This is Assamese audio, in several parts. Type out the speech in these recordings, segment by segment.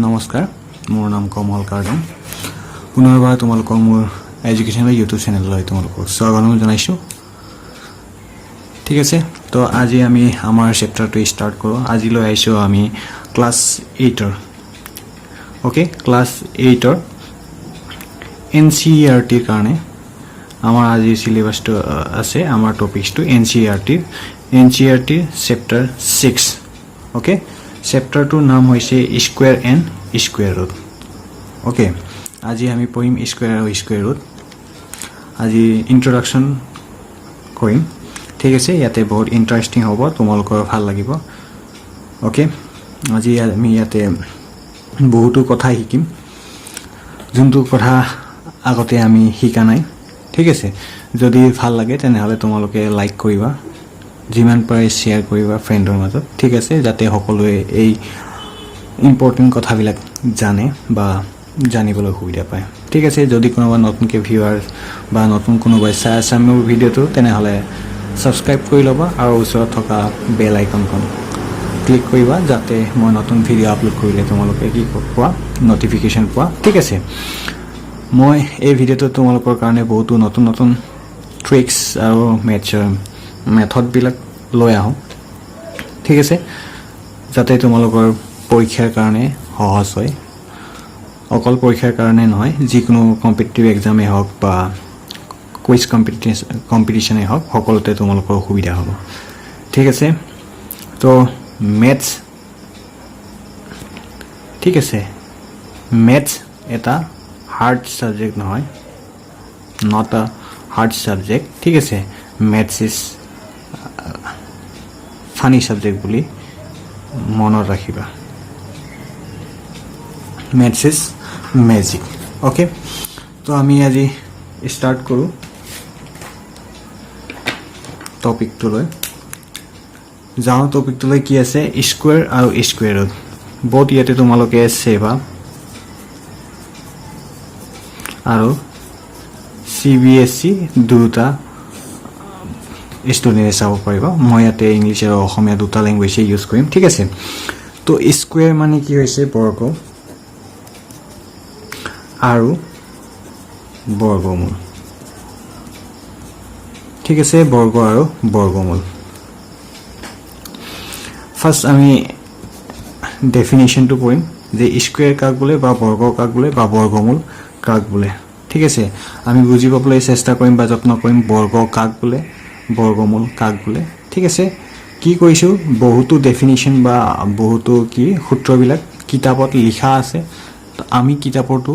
নমস্কাৰ মোৰ নাম কমল কাৰ্ডন পুনৰবাৰ তোমালোকক মোৰ এডুকেশ্যনেল ইউটিউব চেনেললৈ তোমালোকক স্বাগতম জনাইছো ঠিক আছে তো আজি আমি আমাৰ চেপ্টাৰটো ষ্টাৰ্ট কৰো আজিলৈ আইছো আমি ক্লাস 8 ৰ ওকে ক্লাস 8 ৰ NCERT ৰ কাৰণে আমাৰ আজি সিলেবাসটো আছে আমাৰ টপিকটো NCERT চেপ্টাৰ 6 ওকে Chapter 2 নাম হৈছে square and square root okay আজি আমি পঢ়িম স্কয়াৰ আৰু স্কয়াৰ ৰুট আজি ইন্ট্ৰোডাকশন কৰিম ঠিক আছে ইয়াতে বহুত ইন্টাৰেষ্টিং হ'ব তোমালোকৰ ভাল লাগিব ওকে আজি আমি ইয়াতে বহুতো কথা শিকিম যোনটো কথা আগতে আমি শিকা নাই ঠিক আছে যদি ভাল লাগে তেনেহলে তোমালোকে লাইক কৰিবা যিমান পাৰে শেয়াৰ কৰিবা ফ্ৰেণ্ডৰ মাজত ঠিক আছে যাতে সকলোৱে এই ইম্পৰ্টেন্ট কথাবিলাক জানে বা জানিবলৈ সুবিধা পায় ঠিক আছে যদি কোনোবা নতুনকৈ ভিউয়াৰ বা নতুন কোনোবাই চাই আছে মোৰ ভিডিওটো তেনেহলে সাবস্ক্ৰাইব কৰি লবা আৰু ওচৰত থকা বেল আইকনখন ক্লিক কৰিবা যাতে মই নতুন ভিডিও আপলোড কৰিলে তোমালোকে কি পোৱা নটিফিকেশন পোৱা ঠিক আছে মই এই ভিডিওটো তোমালোকৰ কাৰণে বহুত নতুন ট্ৰিক্স আৰু মেথড বিলাক লৈ আহো ঠিক আছে যাতে তোমালোকৰ পৰীক্ষাৰ কাৰণে সহজ হয় অকল পৰীক্ষাৰ কাৰণে নহয় যিকোনো কম্পিটিটিভ এক্সামে হওক বা কুইজ কম্পিটিশনে হওক সকলোতে তোমালোকৰ সুবিধা হ'ব ঠিক আছে তো ম্যাথছ ঠিক আছে ম্যাথছ এটা হাৰ্ড সাবজেক্ট নহয় নট আ হাৰ্ড সাবজেক্ট ঠিক আছে ম্যাথছ ইজ ফানি সাবজেক্ট বুলি মনত ৰাখিবা ম্যাথছ ইজ ম্যাজিক ওকে তো আমি আজি স্টাৰ্ট কৰো টপিকটো লৈ যাও টপিকটো লৈ কি আছে স্কয়াৰ আৰু স্কয়াৰ ৰুট বহুত ইয়াতে তোমালোকে সেবা আৰু CBSE দুটা স্টুডেন্টে চাব পাৰিবা মই ইয়াতে ইংলিশ আৰু অসমীয়া দুটা ল্যাঙ্গুৱেজে ইউজ কৰিম ঠিক আছে তো স্কয়াৰ মানে কি হৈছে বৰ্গ আৰু বৰ্গমূল ঠিক আছে বৰ্গ আৰু বৰ্গমূল ফাৰ্স্ট আমি ডেফিনিশনটো কৰিম যে স্কয়াৰ কাক বোলে বা বৰ্গ কাক বোলে বা বৰ্গমূল কাক বোলে ঠিক আছে আমি বুজি পাবলৈ চেষ্টা কৰিম বা যত্ন কৰিম বৰ্গ কাক বোলে বৰ্গমূল কাক বোলে ঠিক আছে কি কৈছো বহুতো ডেফিনিশন বা বহুতো কি সূত্ৰবিলাক কিতাপত লিখা আছে আমি কিতাপৰটো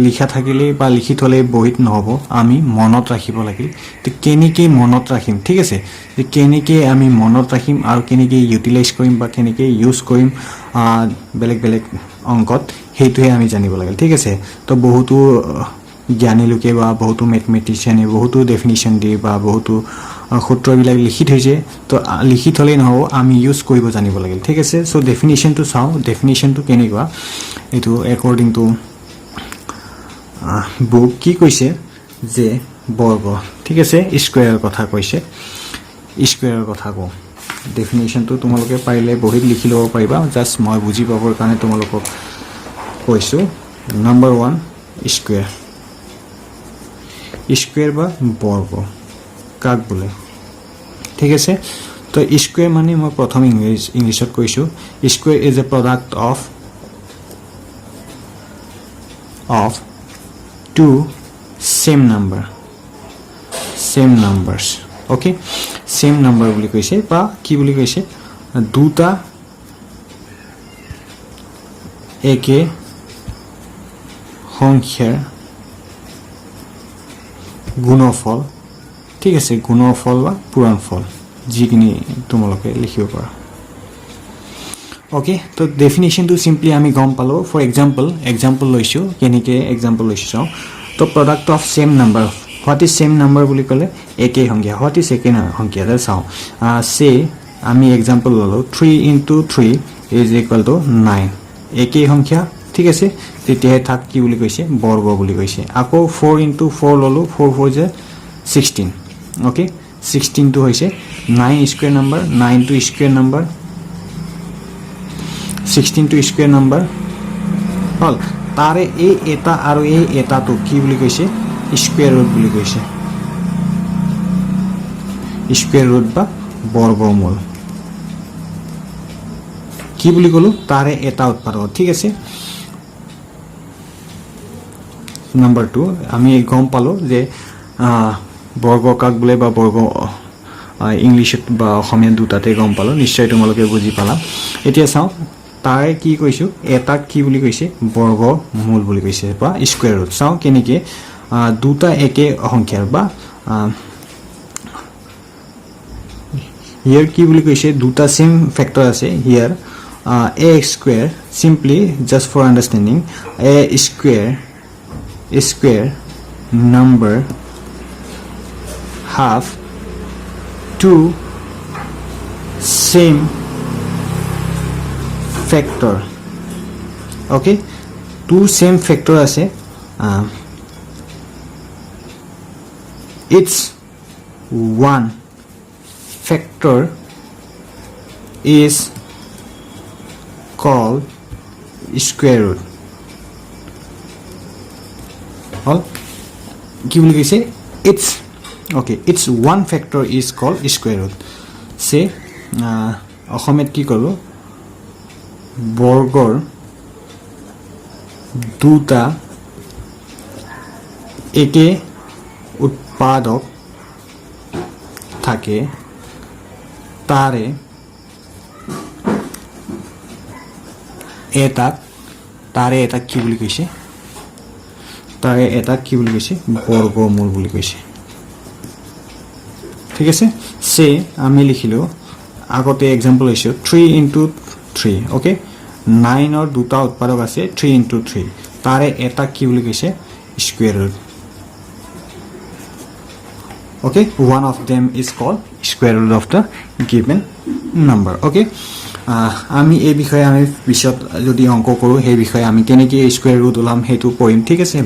লিখা থাকিলে বা লিখি থলে বহিত নহব আমি মনত ৰাখিব লাগিব তো কেনেকৈ মনত ৰাখিম ঠিক আছে যে কেনেকৈ আমি মনত ৰাখিম আৰু কেনেকৈ ইউটিলাইজ কৰিম বা কেনেকৈ ইউজ কৰিম বেলেগ বেলেগ অংকত হেতুৱে আমি জানিব লাগিব ঠিক আছে তো বহুতো জ্ঞানী লোকে বা বহুতো ম্যাথমেটিশিয়ানে বহুতো ডেফিনিশন দি বা বহুতো সূত্ৰবিলাক লিখি থৈছে তো লিখি থলে নহব আমি ইউজ কৰিব জানিব লাগিব ঠিক আছে সো ডেফিনিশনটো চাও ডেফিনিশনটো কেনেকুৱা এটো অ্যাকৰ্ডিং টু বুক কি কৈছে যে বৰ্গ ঠিক আছে স্কয়াৰৰ কথা কৈছে স্কয়াৰৰ কথা কও ডেফিনিশনটো তোমালোকে পাৰিলে বহিত লিখি লব পাৰিবা জাস্ট মই বুজি পাবৰ কাৰণে তোমালোকক কৈছো নাম্বাৰ 1 স্কয়াৰ স্কয়াৰ বা বৰ্গ কাক বোলে ঠিক আছে তো স্কয়াৰ মানে মই প্ৰথম ইংলিশত কৈছো square is a product of two same numbers okay same number বুলি কৈছে বা কি বুলি কৈছে দুটা একে সংখ্যাৰ গুণফল ঠিক আছে গুণফল বা পূৰণফল যিখিনি তোমালোকে লিখিব পাৰা okay তো definition to simply আমি গম পালো for example লৈছো কেনেকৈ example লৈছো তো product of same number what is same number বুলি কলে একে সংখ্যা what is একে সংখ্যা দা চাও say আমি example ললো 3 into 3 is equal to 9 একে সংখ্যা ঠিক আছে তেতিয়া থাক কি বুলি কৈছে বৰ্গ বুলি কৈছে আকৌ 4 into 4 ললো 4 4 যে 16 okay 16 to হৈছে 9 square number 9 to square number 16 to square number হল তাৰে এই এটা আৰু এই এটাটো কি বুলি কৈছে স্কয়াৰ ৰুট বুলি কৈছে স্কয়াৰ ৰুট বা বৰ্গমূল কি বুলি কলো তাৰে এটা উৎপাদক ঠিক আছে নাম্বার 2 আমি গম পালো যে বর্গ কাক বলে বা বর্গ ইংলিশত বা অসমীয়া দুটাতে গম পালো নিশ্চয় তোমালোকে বুজি পালা এতিয়া চাও তাৰে কি কৈছো এটা কি বুলি কৈছে বৰ্গ মূল বুলি কৈছে বা স্কয়াৰ ৰুট চাও কেনেকে দুটা একে সংখ্যাৰ বা হিয়াৰ কি বুলি কৈছে দুটা সেম ফ্যাক্টৰ আছে হিয়াৰ ax square simply just for understanding a square number have two same factor okay two same factor ase its one factor is called square root all কি বুলি কৈছে its okay its one factor is called square root say অসমীয়াত কি কলো বৰ্গৰ দুটা একে উৎপাদক থাকে তাৰে এটা কি বুলি কৈছে তাৰে এটা কি বুলি কৈছে বৰ্গমূল বুলি কৈছে ঠিক আছে সে আমি লিখিলো আগতে एग्जांपल লৈছো 3 into 3 ওকে 9 ৰ দুটা উৎপাদক আছে 3 into 3 তাৰে এটা কি বুলি কৈছে square root okay one of them is called square root of the given number okay আমি এই বিষয়ে আমি পিছত যদি অঙ্ক কৰো সেই বিষয়ে আমি কেনেকৈ স্কয়াৰ ৰুট উলাম হেতু পঢ়িম ঠিক আছে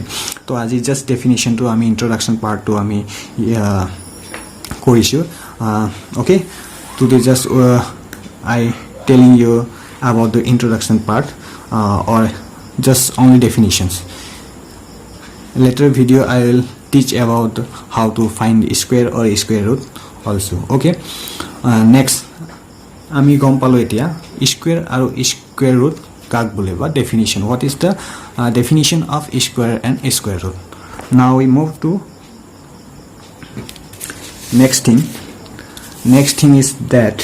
তো আজি জাস্ট ডেফিনিশন টু আমি ইন্ট্ৰোডাকশন পাৰ্ট টু আমি কৰিছো okay today just I telling you about the introduction part or just only definitions later video I will teach about how to find square or square root also okay next আমি গম পালো এতিয়া স্কয়াৰ আৰু স্কয়াৰ ৰুট কাক বলে বা definition what is the definition of square and square root now we move to next thing is that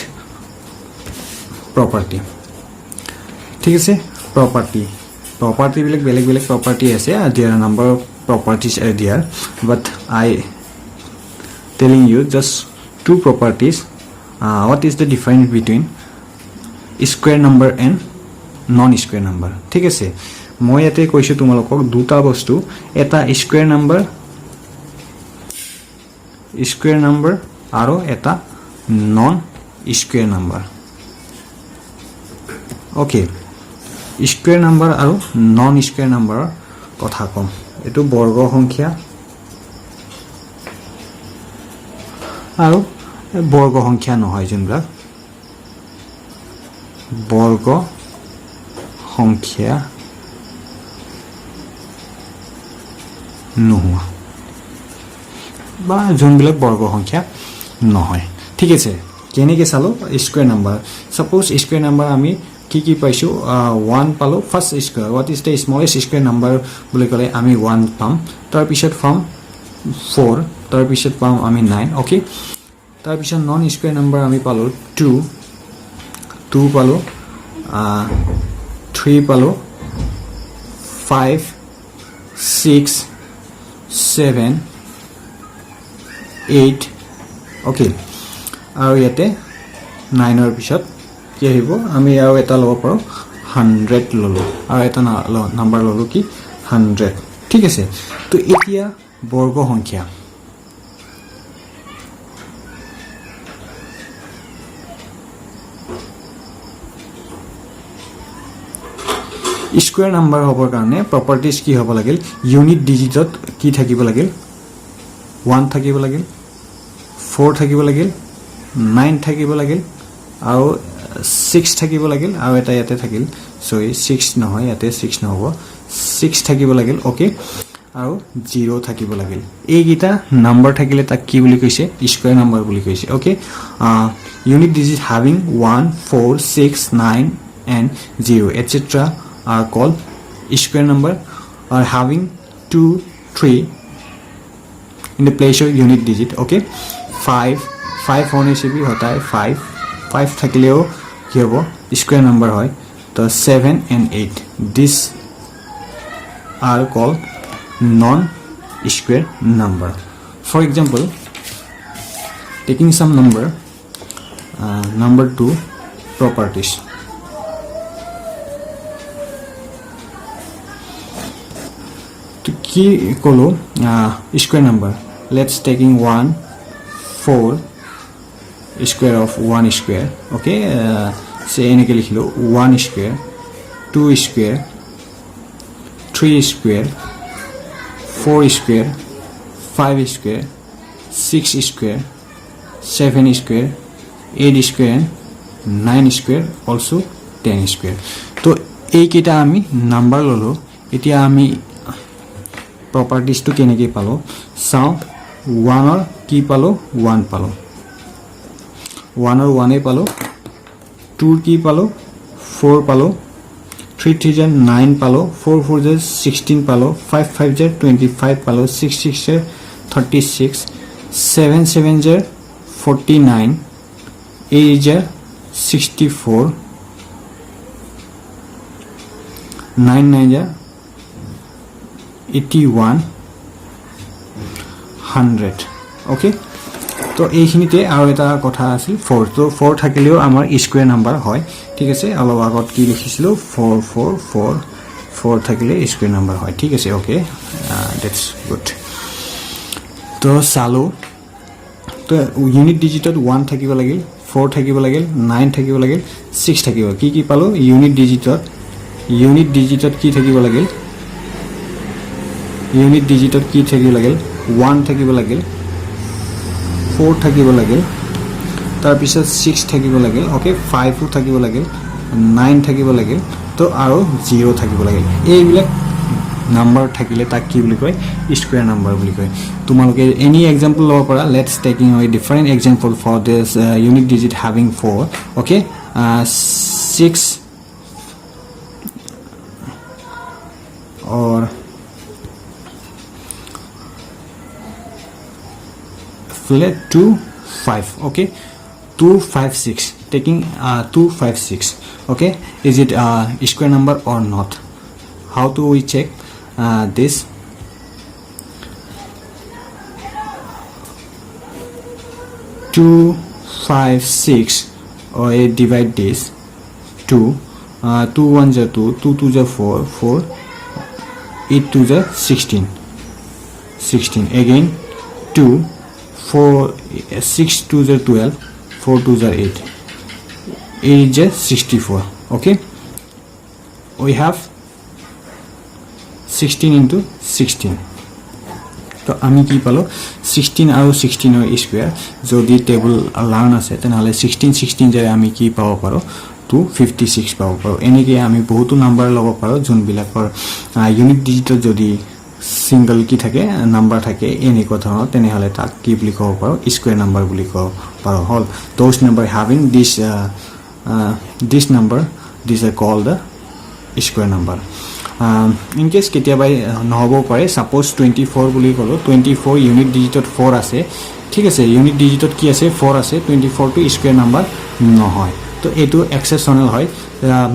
property ঠিক আছে property বিলাক বেলেগ property আছে there are number of properties are there but I telling you just two properties what is the difference between square number and non square number ঠিক আছে মই ইয়াতে কৈছো তোমালোকক দুটা বস্তু এটা square number আৰু এটা non square number okay square number আৰু non square number কথা কম এটো বৰ্গ সংখ্যা আৰু বৰ্গ সংখ্যা নহয় যোনবিলাক বৰ্গ সংখ্যা নোহোৱা বা যোনবিলাক বৰ্গ সংখ্যা নহয় ঠিক আছে কেনেকৈ চালো square number suppose square number আমি কি পাইছো 1 পালো first square what is the smallest square number বুলি কলে আমি 1 পাম তাৰ পিছত পাম 4 তাৰ পিছত পাম আমি 9 ওকে তাৰ পিছত নন স্কয়াৰ নাম্বাৰ আমি পালো 2 পালো 3 পালো 5 6 7 8 ওকে আৰু ইয়াতে 9 ৰ পিছত কি আহিব আমি আৰু এটা লব পাৰো 100 ললো আৰু এটা নাম্বাৰ ললো কি 100 ঠিক আছে তো এতিয়া বৰ্গ সংখ্যা স্কয়াৰ নাম্বাৰ হবৰ কাৰণে প্ৰপাৰ্টিজ কি হ'ব লাগিল ইউনিট ডিজিটত কি থাকিব লাগিল 1 থাকিব লাগিল 4 থাকিব লাগিল 9 থাকিব লাগিল আৰু 6 থাকিব লাগিল আৰু এটা ইয়াতে থাকিল সৰি 6 নহয় ইয়াতে 6 নহব 6 থাকিব লাগিল ওকে আৰু 0 থাকিব লাগিল এইগিটা নাম্বাৰ থাকিলে তাক কি বুলি কৈছে স্কয়াৰ নাম্বাৰ বুলি কৈছে okay unit digit having 1 4 6 9 and 0 etc are called square number or having 2 3 in the place of unit digit okay 5 होने से भी होता है 5 থাকিলেও কি হ'ব স্কয়াৰ নাম্বাৰ হয় তো 7 and 8 this are called non square number for example taking some number number 2 properties to ki kolo square number let's taking 1 4 square of 1 square okay say enike likhilo 1 square 2 square 3 square 4 square 5 square 6 square 7 square 8 square and 9 square also 10 square to ei kita ami number lolo etia ami properties to keneke palo sao 1 or ki palo 1 palo 1 or 1 e palo 2 ki palo 4 palo 3 3 jar 9 palo 4 4 jar 16 palo 5 5 jar 25 palo 6 6 jar 36 7 7 jar 49 8 jar 64 9 9 jar 81 100 okay তো এইখিনিতে আৰু এটা কথা আছিল 4 তো 4 থাকিলেও আমাৰ স্কয়াৰ নাম্বাৰ হয় ঠিক আছে অলপ আগত কি লিখিছিলো 4 4 4 4 থাকিলে স্কয়াৰ নাম্বাৰ হয় ঠিক আছে ওকে দ্যাটস গুড তো চালো তো ইউনিট ডিজিটত 1 থাকিব লাগিল 4 থাকিব লাগিল 9 থাকিব লাগিল 6 থাকিব কি পালো ইউনিট ডিজিটত কি থাকিব লাগিল ইউনিট ডিজিটত কি থাকিব লাগিল 1 থাকিব লাগিল 4 থাকিব লাগিল তাৰ পিছত 6 থাকিব লাগিল ওকে 5 থাকিব লাগিল 9 থাকিব লাগিল তো আৰু 0 থাকিব লাগিল এইবিলাক নাম্বাৰ থাকিলে তাক কি বুলি কয় স্কয়াৰ নাম্বাৰ বুলি কয় তোমালোকে এনি এক্সাম্পল লব পাৰা let's taking a different example for this unit digit having 4 okay 6 or let 2 5 okay 2 5 6 taking 2 5 6 okay is it square number or not how do we check this 2 5 6 or divide this 2 2 1 is 2 2 2 is 4 4 8 2 is 16 again 2 4 6 2 is 12 4 2 is 8 8 is 64 okay we have 16 into 16 তো আমি কি পালো 16 আৰু 16 এৰ স্কয়াৰ যদি টেবল লাৰ্ন আছে তেনহলে 16 16 যায় আমি কি পাব পাৰো 256 পাব পাৰো এনেকে আমি বহুতো নাম্বাৰ লব পাৰো যোন বিলাকৰ ইউনিট ডিজিটত যদি সিঙ্গল কি থাকে নাম্বাৰ থাকে এনেকুৱা ধৰণৰ তেনেহলে তাক কি বুলি কব পাৰো স্কয়াৰ নাম্বাৰ বুলি কব পাৰো হল those number having this number these are called the square number in case কেতিয়াবা নহব পাৰে suppose 24 বুলি কলো 24 ইউনিট ডিজিটত 4 আছে ঠিক আছে ইউনিট ডিজিটত কি আছে 4 আছে 24 টো স্কয়াৰ নাম্বার নহয় তো এটো এক্সেপশনাল হয়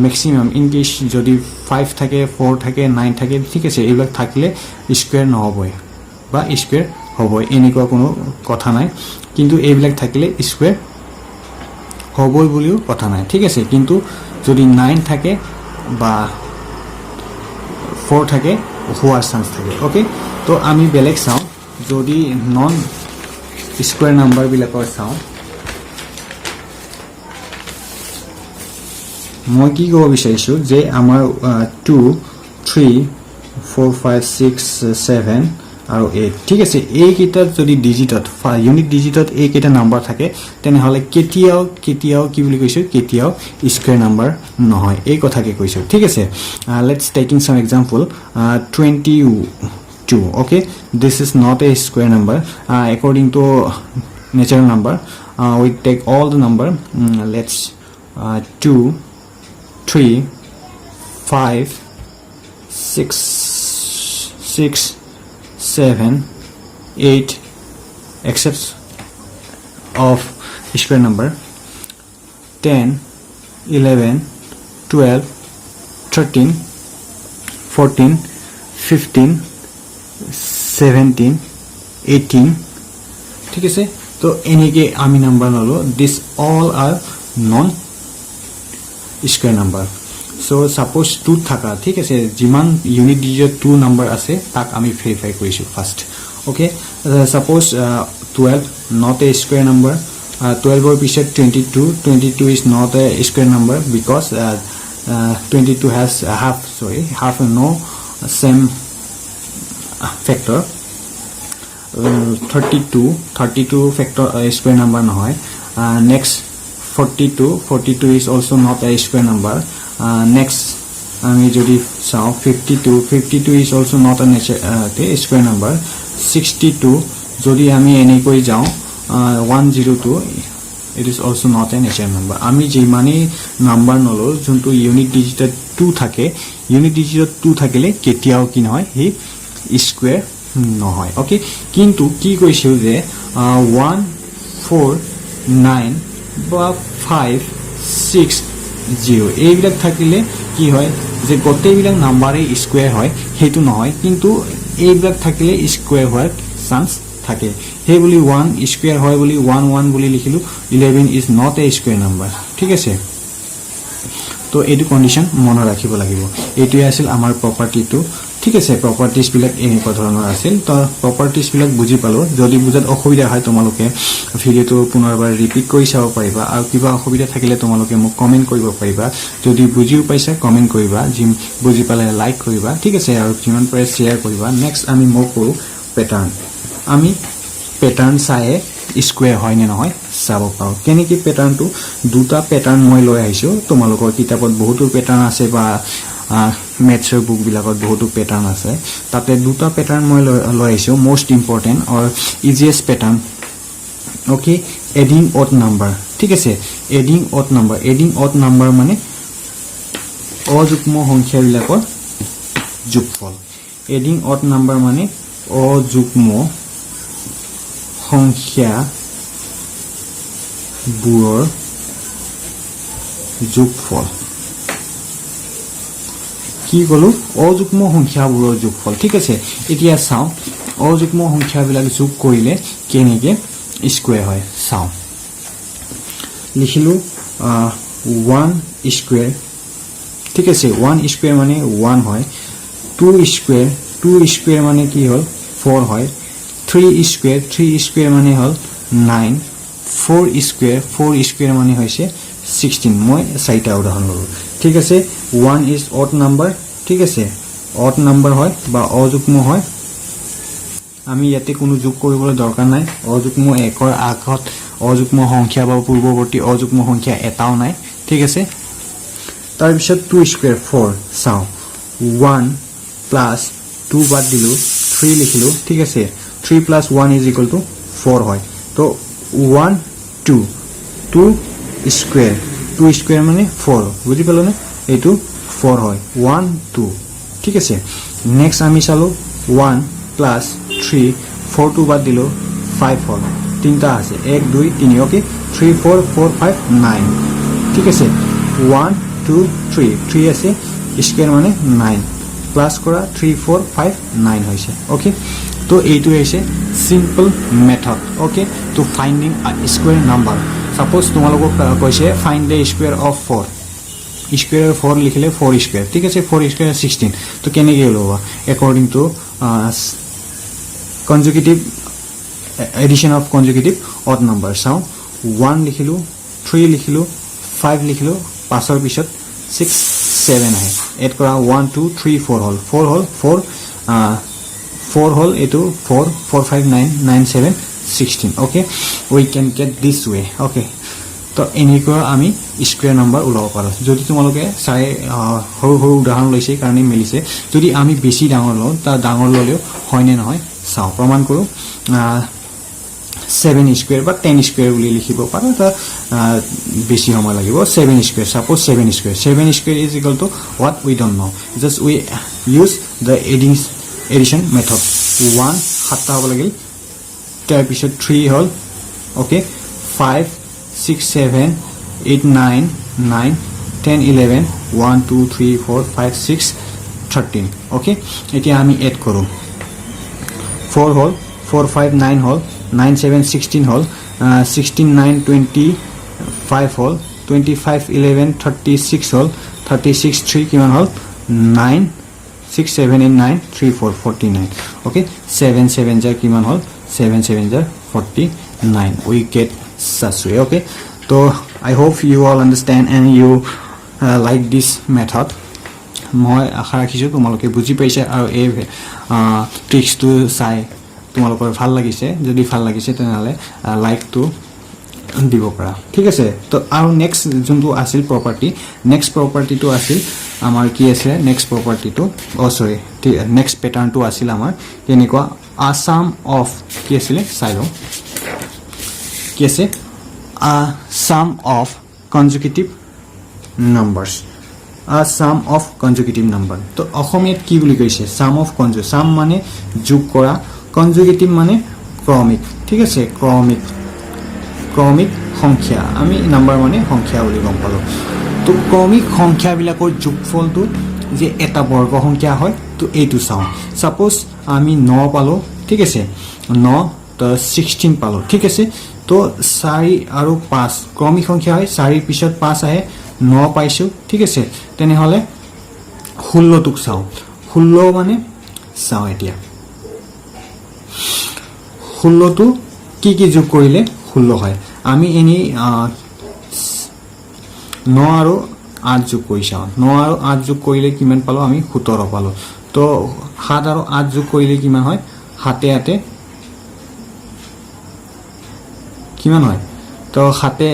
ম্যাক্সিমাম ইন কেস যদি 5 থাকে 4 থাকে 9 থাকে ঠিক আছে এইবিলাক থাকিলে স্কয়াৰ নহবই বা স্কয়াৰ হবই এনেকুৱা কোনো কথা নাই কিন্তু এইবিলাক থাকিলে স্কয়াৰ হবই বুলিও কথা নাই ঠিক আছে কিন্তু যদি 9 থাকে বা 4 থাকে হোৱাৰ চান্স থাকে ওকে তো আমি বেলেগ চাও যদি নন স্কয়াৰ নাম্বাৰ বিলাকৰ চাও মই কি কব বিচাৰিছো যে আমাৰ 2 3 4 5 6 7 আৰু 8 ঠিক আছে এই কিটা যদি ডিজিটত ইউনিট ডিজিটত এই কিটা নাম্বাৰ থাকে তেনে হলে কেতিয়াও কি বুলি কৈছো কেতিয়াও স্কয়াৰ নাম্বাৰ নহয় এই কথাকে কৈছো ঠিক আছে let's taking sum example 22 okay this is not a square number according to natural number we take all the number let's 2 3 5 6 7 8 except of square number 10 11 12 13 14 15 17 18 ঠিক আছে তো এনেকে আমি নাম্বার ললো this all are non square number so suppose 2 থাকা ঠিক আছে জিমান ইউনিট ডিজিট 2 নাম্বার আছে তাক আমি ভেৰিফাই কৰিছো first okay suppose 12 not a square number 12 or piset 22 is not a square number because 22 has half no same factor 32 factor square number নহয় next 42 is also not a square number next আমি যদি চাও 52 is also not a square number 62 যদি আমি এনে কই যাও 102 it is also not a natural number আমি যে মানে নাম্বার নলো যোনটো ইউনিট ডিজিটত 2 থাকে ইউনিট ডিজিটত 2 থাকিলে কেতিয়াও কি নহয় হি স্কয়াৰ নহয় ওকে কিন্তু কি কৈছিল যে 1 4 9 বা 5 6 0 এইবিলাক থাকিলে কি হয় যে গোটেইবিলাক নাম্বাৰে স্কয়াৰ হয় হেতু নহয় কিন্তু এইবিলাক থাকিলে স্কয়াৰ হোৱাৰ চান্স থাকে হে বুলি 1 স্কয়াৰ হয় বুলি 1 বুলি লিখিলো 11 is not a square number ঠিক আছে তো এইটো কন্ডিশন মনত ৰাখিব লাগিব এইটোই আছিল আমাৰ প্ৰপাৰ্টিটো ঠিক আছে প্ৰপাৰ্টিজ বিলাক এনেকুৱা ধৰণৰ আছিল তো প্ৰপাৰ্টিজ বিলাক বুজি পালো যদি বুজাত অসুবিধা হয় তোমালোকে ভিডিওটো পুনৰবাৰ ৰিপিট কৰি চাব পাৰিবা আৰু কিবা অসুবিধা থাকিলে তোমালোকে মোক কমেন্ট কৰিব পাৰিবা যদি বুজিও পাইছা কমেন্ট কৰিবা জিম বুজি পালে লাইক কৰিবা ঠিক আছে আৰু যিমান পাৰে শেয়াৰ কৰিবা নেক্সট আমি মোক কৰো প্যাটাৰ্ন আমি প্যাটাৰ্ন চাই স্কয়াৰ হয় নে নহয় চাব পাও কেনেকি প্যাটাৰ্নটো দুটা প্যাটাৰ্ন মই লৈ আহিছো তোমালোকৰ কিতাপত বহুতো প্যাটাৰ্ন আছে বা মেথছৰ বুক বিলাকত বহুতো প্যাটাৰ্ন আছে তাতে দুটা প্যাটাৰ্ন মই লৈ আহিছো most important or easiest pattern okay adding odd number ঠিক আছে এডিং অড নাম্বাৰ মানে অযুগ্ম সংখ্যা বিলাকৰ যোগফল এডিং অড নাম্বাৰ মানে অযুগ্ম সংখ্যা বুৰৰ যোগফল কি কলো অযুগ্ম সংখ্যাবোৰৰ যোগফল ঠিক আছে এতিয়া চাও অযুগ্ম সংখ্যাবিলাক যোগ কৰিলে কেনেকে স্কয়াৰ হয় চাও লিখিলো 1 স্কয়াৰ ঠিক আছে 1 স্কয়াৰ মানে 1 হয় 2 স্কয়াৰ মানে কি হল 4 হয় 3 স্কয়াৰ মানে হল 9 4 স্কয়াৰ মানে হৈছে 16 মই চাইটা উদাহৰণ ললো ঠিক আছে 1 is odd number ঠিক আছে odd number হয় বা অযুগ্ম হয় আমি ইয়াতে কোনো যোগ কৰিবলৈ দৰকাৰ নাই অযুগ্ম একৰ আগত অযুগ্ম সংখ্যা বা পূৰ্ববৰ্তী অযুগ্ম সংখ্যা এটাও নাই ঠিক আছে তাৰ পিছত 2 স্কয়াৰ 4 চাও 1 প্লাস 2 বাদ দিলো 3 লিখিলো ঠিক আছে 3 plus 1 is equal to 4 হয় তো 1 2 স্কয়াৰ মানে 4 বুজি পালো না এইটো 4 হয় 1 2 ঠিক আছে নেক্সট আমি চালো 1 plus 3 4 2 বাদ দিলো 5 হল তিনটা আছে 1 2 3 ওকে 3 4 4 5 9 ঠিক আছে 1 2 3 আছে স্কয়াৰ মানে 9 প্লাস কৰা 3 4 5 9 হৈছে ওকে তো এইটো হৈছে simple method okay to finding a square number suppose তোমালোকক কৈছে find the square of 4 square 4 লিখিলে 4 স্কয়াৰ ঠিক আছে 4 স্কয়াৰ 16 তো কেনেকৈ লবা according to conjugative addition of conjugative odd number চাও 1 লিখিলো 3 লিখিলো 5 লিখিলো পাছৰ পিছত 6 7 আহে এড কৰা 1 2 3 4 হল 4 হল 4 4 হল এটো 4 4 5 9 9 7 16 okay we can get this way okay তো এনেকুৱা আমি স্কয়াৰ নাম্বাৰ উলাব পাৰো যদি তোমালোকে চাই হৰু হৰু উদাহৰণ লৈছে কাৰণে মিলিছে যদি আমি বেছি ডাঙৰ লওঁ তা ডাঙৰ ললেও হয় নে নহয় চাও প্ৰমাণ কৰো 7 স্কয়াৰ বা 10 স্কয়াৰ বুলি লিখিব পাৰো তা বেছি সময় লাগিব 7 square suppose 7 square is equal to what we don't know just we use the addition method 1 সাতটা হ'ব লাগিল তাৰ পিছত 3 হল okay 5 6 7 8 9 9 10 11 1 2 3 4 5 6 13 okay এতিয়া আমি এড কৰো 4 হল 4 5 9 হল 9 7 16 hole 16 9 25 hole 25 11 36 hole 36 3 kiman hole 9 6 7 and 9 3 4 49 okay 7 7 jar kiman hole 7 7 jar 49 we get such way okay so I hope you all understand and you like this method মই আশা ৰাখিছো তোমালোকে বুজি পাইছে আৰু এই ট্ৰিক্স টু চাই তোমালোকৰ ভাল লাগিছে যদি ভাল লাগিছে তেনহলে লাইক টু দিব পাৰা ঠিক আছে তো আৰু নেক্সট যোনটো আছিল প্ৰপাৰ্টি নেক্সট প্ৰপাৰ্টিটো আছিল আমাৰ কি আছে নেক্সট প্ৰপাৰ্টিটো সৰি নেক্সট প্যাটাৰ্নটো আছিল আমাৰ কেনেকুৱা a sum of কি আছিল চাইলো কি আছে a sum of consecutive numbers a sum of consecutive number তো অসমীয়াত কি বুলি কৈছে sum of consecutive sum মানে যোগ কৰা conjugative মানে ক্ৰমিক ঠিক আছে ক্ৰমিক সংখ্যা আমি নাম্বাৰ মানে সংখ্যা বুলি গম পালো তো ক্ৰমিক সংখ্যা বিলাকৰ যোগফলটো যে এটা বৰ্গ সংখ্যা হয় তো এইটো চাও সাপোজ আমি 9 পালো ঠিক আছে 9 তো 16 পালো ঠিক আছে তো 4 আৰু 5 ক্ৰমিক সংখ্যা হয় 4 পিছত 5 আহে 9 পাইছো ঠিক আছে তেনে হলে 16 টুক চাও 16 মানে চাও এতিয়া 16 টু কি কি যোগ কৰিলে 16 হয় আমি এনি 9 আৰু 8 যোগ কৰিছা 9 আৰু 8 যোগ কৰিলে কিমান পালো আমি 17 পালো তো 7 আৰু 8 যোগ কৰিলে কিমান হয় হাতে হাতে কিমান হয় তো হাতে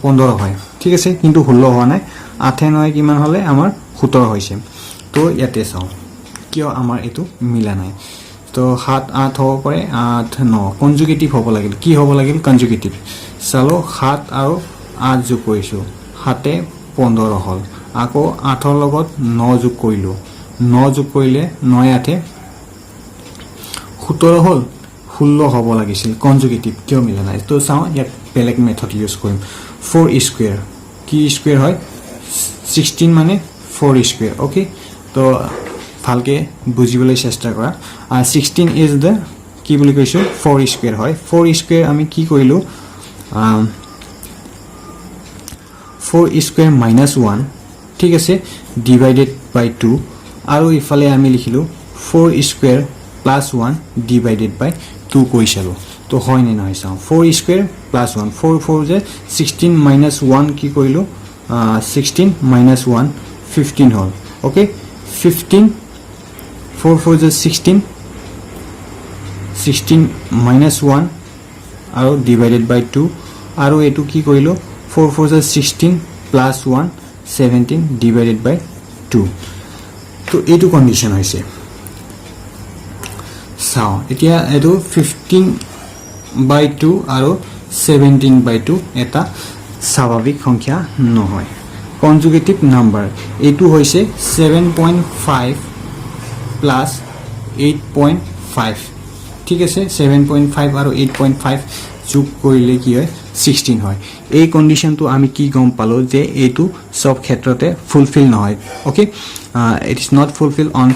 15 হয় ঠিক আছে কিন্তু 16 হোৱা নাই 8 9 কিমান হলে আমাৰ 17 হৈছে তো ইয়াতে চাও কিয় আমাৰ এটো মিলা নাই তো 7 8 হ'ব পাৰে 8 9 কনজুগেটিভ হ'ব লাগিল কি হ'ব লাগিল কনজুগেটিভ চালো 7 আৰু 8 যোগ কৰিছো হাতে 15 হল আকৌ 8 ৰ লগত 9 যোগ কৰিলো 9 যোগ কৰিলে 9 8 17 হল 16 হ'ব লাগিছিল কনজুগেটিভ কিয় মিলা নাই তো চাও ইয়াত বেলেগ মেথড ইউজ কৰিম 4 স্কয়াৰ কি স্কয়াৰ হয় 16 মানে 4 স্কয়াৰ ওকে তো ভালকে বুজিবলৈ চেষ্টা কৰা 16 ইজ the কি বুলি কৈছো 4 স্কয়াৰ হয় 4 স্কয়াৰ আমি কি কৰিলো 4 স্কয়াৰ -1 ঠিক আছে ডিভাইডেড বাই 2 আৰু ইফালে আমি লিখিলো 4 স্কয়াৰ +1 ডিভাইডেড বাই 2 কৈছালো তো হয় নে নহয় চাও 4 স্কয়াৰ +1 4 4 যে 16 -1 কি কৰিলো 16 -1 15 হল ওকে 15 4 4 is 16 16 -1 আৰু divided by 2 আৰু এটো কি কৰিলো 4 4 is 16 +1 17 divided by 2 তো এটো কন্ডিশন হৈছে চাও এতিয়া এটো 15/2 আৰু 17/2 এটা স্বাভাৱিক সংখ্যা নহয় কনজুগেটিভ নাম্বাৰ এটো হৈছে 7.5 plus 8.5 ঠিক আছে 7.5 আৰু 8.5 যোগ কৰিলে কি হয় 16 হয় এই কন্ডিশনটো আমি কি গম পালো যে এটো সব ক্ষেত্ৰতে ফুলফিল নহয় okay it is not fulfilled on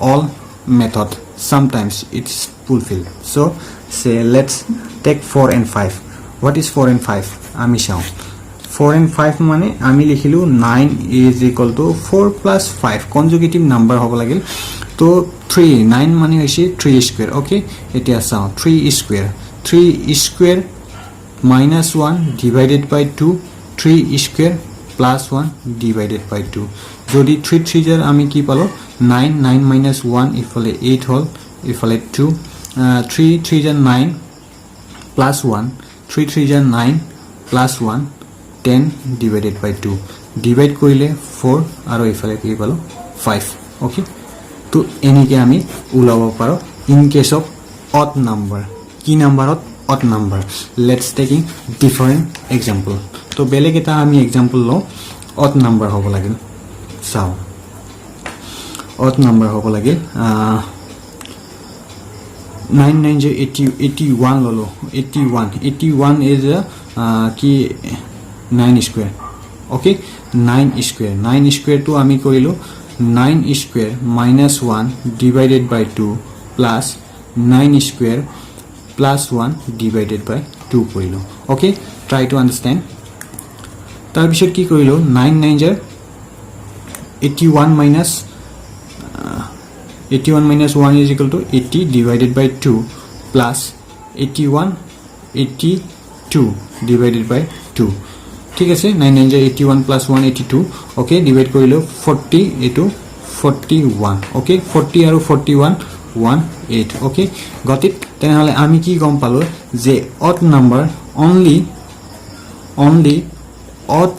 all method sometimes it's fulfilled so say let's take 4 and 5 what is 4 and 5 আমি চাও 4 and 5 মানে আমি লিখিলো 9 is equal to 4 plus 5 conjugative number হ'ব লাগিল তো 3 9 মানে হৈছে 3 স্কয়াৰ ওকে এতিয়া চাও 3 square 3 square -1 divided by 2 3 square +1 divided by 2 যদি 3 3 জাৰ আমি কি পালো 9 9 -1 ইফালে 8 হল ইফালে 2 3 3 is 9 plus 1 3 3 is 9 plus 1 10 divided by 2 divide করিলে 4 আৰু ইফালে কি পালো 5 okay তো এনেকে আমি উলাব পাৰো in case of odd number কি নাম্বারত odd number let's taking different example তো বেলেগ এটা আমি example লো odd number হ'ব লাগিল চাও odd number হ'ব লাগিল 81 lolo 81 is ki 9 square okay 9 square to ami korilo 9 square minus 1 divided by 2 plus 9 square plus 1 divided by 2 korilo okay try to understand tar bishor ki korilo 9 9 81 minus 1 is equal to 80 divided by 2 plus 82 divided by 2 ठीक है 9 9 81 plus 1 82 okay divide करिलो 40 into 41 okay 40 আৰু 41 18 okay got it তেনেহলে আমি কি গম পালো যে odd number only odd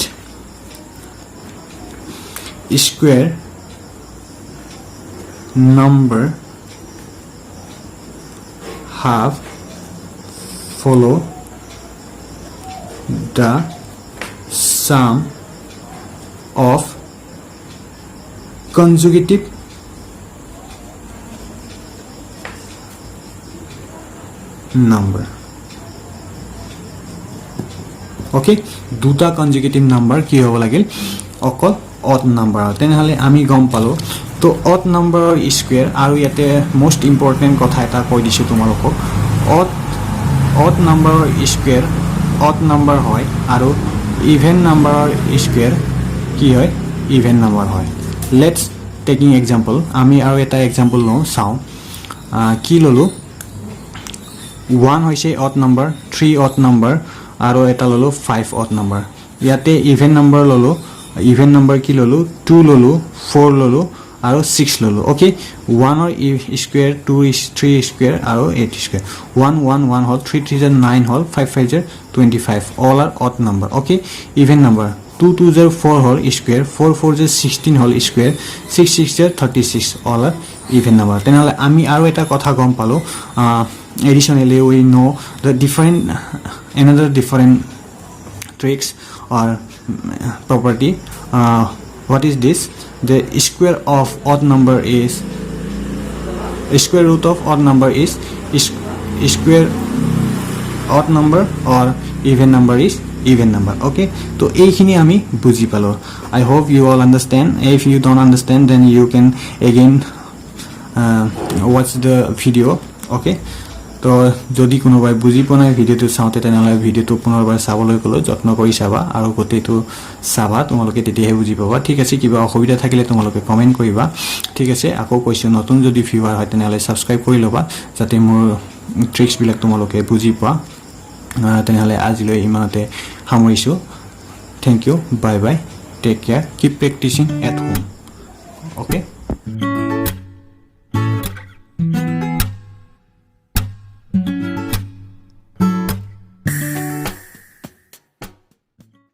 square number have follow the sum of consecutive number okay দুটা consecutive number কি হ'ব লাগিল অকল odd number তেনেহলে আমি গম পালো তো odd number square আৰু ইয়াতে most important কথা এটা কৈ দিছো তোমালোকক odd number square odd number হয় আৰু even number square কি হয় even number হয় let's taking example আমি আৰু এটা example লওঁ চাও কি ললো 1 হৈছে odd number 3 odd number আৰু এটা ললো 5 odd number ইয়াতে even number ললো even number কি ললো 2 ললো 4 ললো আৰু 6 ললো okay 1 or square 2 is 3 square আৰু 8 square 1 1 1 whole 3 3 is 9 whole 5 5 is 25 all are odd number okay even number 2 2 is 4 whole square 4 4 is 16 whole square 6 6 is 36 all are even number তেনেহলে আমি আৰু এটা কথা গম পালো additionally we know the another different tricks or property what is this the square of odd number is square root of odd number is square odd number or even number is even number okay so এইখিনি আমি বুজি পালো I hope you all understand if you don't understand then you can again watch the video okay তো যদি কোনোবাই বুজি পোৱা ভিডিওটো চাওতে তেনেহলে ভিডিওটো পুনৰবাৰ চাবলৈ কলো যত্ন কৰি চাবা আৰু গতেটো চাবা তোমালোকে তেতিয়াহে বুজি পাবা ঠিক আছে কিবা অসুবিধা থাকিলে তোমালোকে কমেন্ট কৰিবা ঠিক আছে আকৌ কৈছো নতুন যদি ভিউৱাৰ হয় তেনেহলে সাবস্ক্ৰাইব কৰি লবা যাতে মোৰ ট্ৰিক্স বিলাক তোমালোকে বুজি পোৱা তেনেহলে আজিলৈ ইমানতে সামৰিছো thank you bye bye take care keep practicing at home okay